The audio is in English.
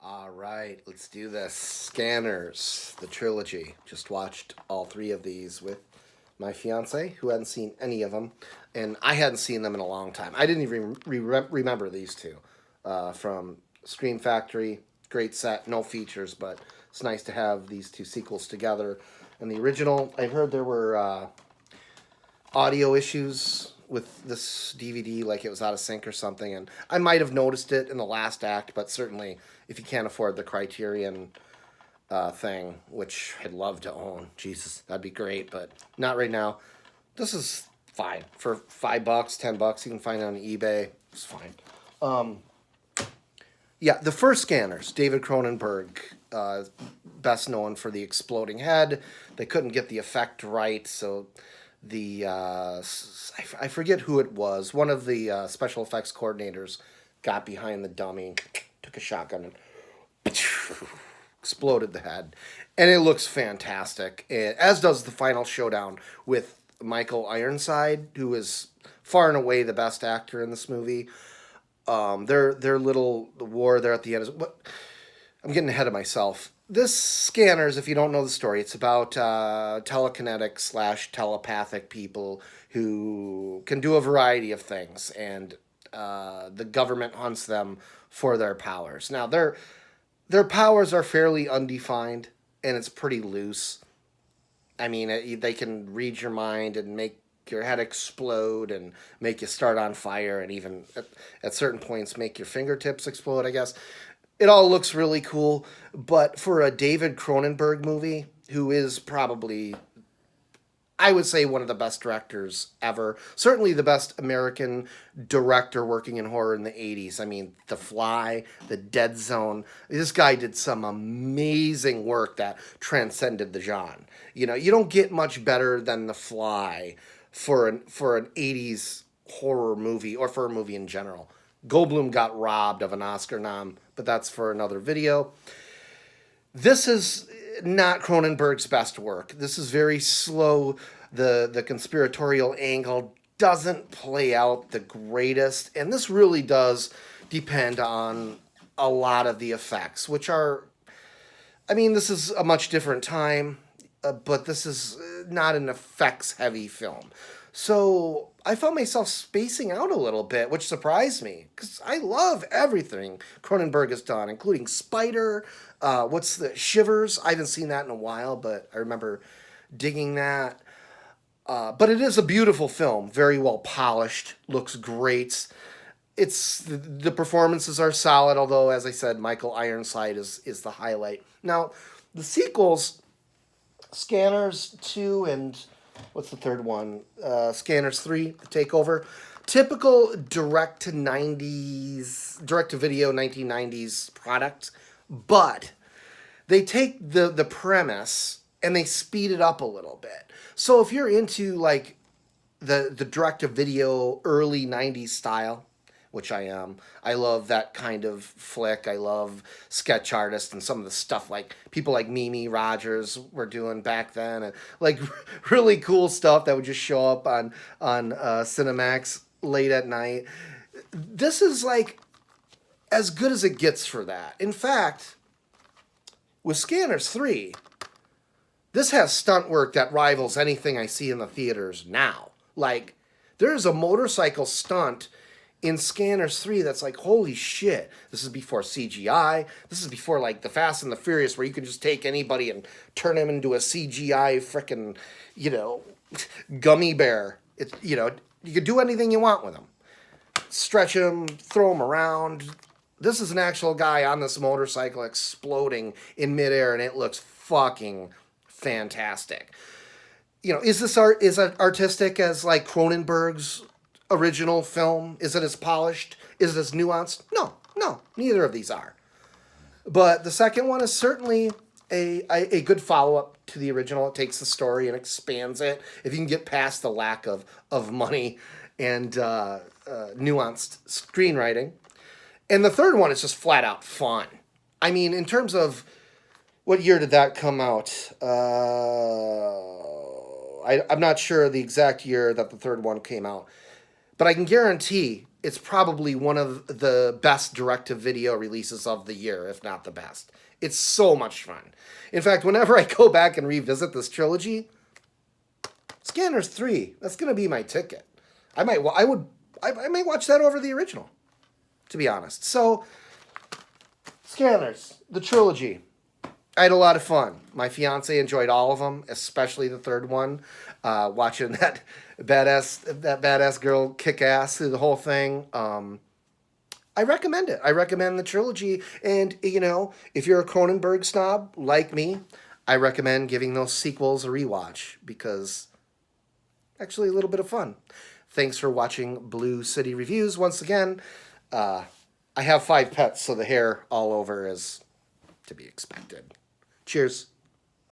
All right, let's do this. Scanners, the trilogy. Just watched all three of these with my fiance, who hadn't seen any of them, and I hadn't seen them in a long time. I didn't even remember these two from Scream Factory. Great set, no features, but it's nice to have these two sequels together. And the original, I heard there were audio issues with this DVD, like it was out of sync or something, and I might have noticed it in the last act, but certainly if you can't afford the Criterion thing, which I'd love to own, Jesus, that'd be great, but not right now. This is fine for $5, $10. You can find it on eBay. It's fine. Um, yeah, the first Scanners, David Cronenberg, best known for the exploding head. They couldn't get the effect right, so I forget who it was. One of the special effects coordinators got behind the dummy, took a shotgun, and exploded the head, and it looks fantastic. As does the final showdown with Michael Ironside, who is far and away the best actor in this movie. Their little war there at the end is what I'm getting ahead of myself. This Scanners, if you don't know the story, it's about telekinetic slash telepathic people who can do a variety of things, and the government hunts them for their powers. Now, their powers are fairly undefined, and it's pretty loose. I mean, they can read your mind and make your head explode and make you start on fire, and even at certain points make your fingertips explode, I guess. It all looks really cool, but for a David Cronenberg movie, who is probably, I would say, one of the best directors ever, certainly the best American director working in horror in the 80s. I mean, The Fly, The Dead Zone. This guy did some amazing work that transcended the genre. You know, you don't get much better than The Fly for an 80s horror movie, or for a movie in general. Goldblum got robbed of an Oscar nom, but that's for another video. This is not Cronenberg's best work. This is very slow. The conspiratorial angle doesn't play out the greatest, and this really does depend on a lot of the effects, which are, I mean, this is a much different time, but this is not an effects heavy film. So I found myself spacing out a little bit, which surprised me because I love everything Cronenberg has done, including Spider. What's the Shivers? I haven't seen that in a while, but I remember digging that. But it is a beautiful film, very well polished, looks great. The performances are solid, although, as I said, Michael Ironside is the highlight. Now, the sequels, Scanners 2 and what's the third one? Scanners 3, The Takeover. Typical direct to video 1990s product, but they take the premise and they speed it up a little bit. So if you're into like the direct to video early 90s style, which I am. I love that kind of flick. I love sketch artists and some of the stuff like people like Mimi Rogers were doing back then, and like really cool stuff that would just show up on Cinemax late at night. This is like as good as it gets for that. In fact, with Scanners 3, this has stunt work that rivals anything I see in the theaters now. Like, there's a motorcycle stunt in Scanners 3 that's like, holy shit. This is before CGI. This is before like the Fast and the Furious, where you can just take anybody and turn him into a CGI frickin', you know, gummy bear. You could do anything you want with him. Stretch him, throw him around. This is an actual guy on this motorcycle exploding in midair, and it looks fucking fantastic. You know, is it artistic as like Cronenberg's original film? Is it as polished? Is it as nuanced? No, neither of these are. But the second one is certainly a good follow up to the original. It takes the story and expands it. If you can get past the lack of money and nuanced screenwriting. And the third one is just flat out fun. I mean, in terms of what year did that come out? I'm not sure the exact year that the third one came out, but I can guarantee it's probably one of the best direct-to-video releases of the year, if not the best. It's so much fun. In fact, whenever I go back and revisit this trilogy, Scanners 3, that's going to be my ticket. I might watch that over the original, to be honest. So, Scanners, the trilogy. I had a lot of fun. My fiance enjoyed all of them, especially the third one. Watching that badass girl kick ass through the whole thing. I recommend it. I recommend the trilogy. And, you know, if you're a Cronenberg snob like me, I recommend giving those sequels a rewatch because actually a little bit of fun. Thanks for watching Blue City Reviews. Once again, I have 5 pets, so the hair all over is to be expected. Cheers.